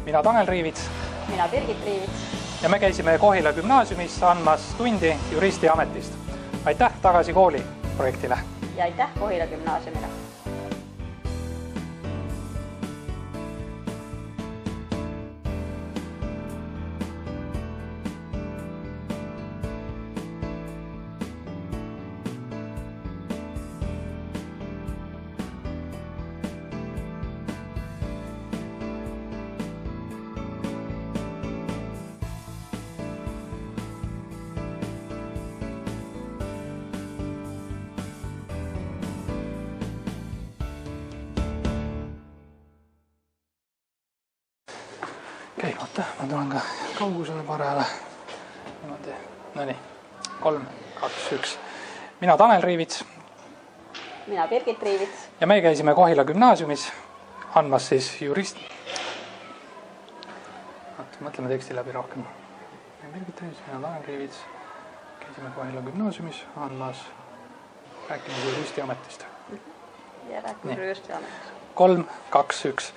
mina Tanel Riivits. Mina Birgit Riivits. Ja me käisime Kohila gümnaasiumis andmas tundi juristiametist. Aitäh Tagasi kooli projektile. Ja aitäh Kohila gümnaasiumile. Okei, oota, ma tulen ka kaugusele parajale. Nonii, 3, 2, 1. Mina Tanel Riivits. Mina Birgit Riivits. Ja me käisime Kohila gümnaasiumis andmas siis mõtleme teksti läbi rohkem. Birgit Riivits, mina Tanel Riivits. Käisime Kohila gümnaasiumis andmas rääkimas juristiametist. Ja rääkimas juristiametist. 3, 2, 1.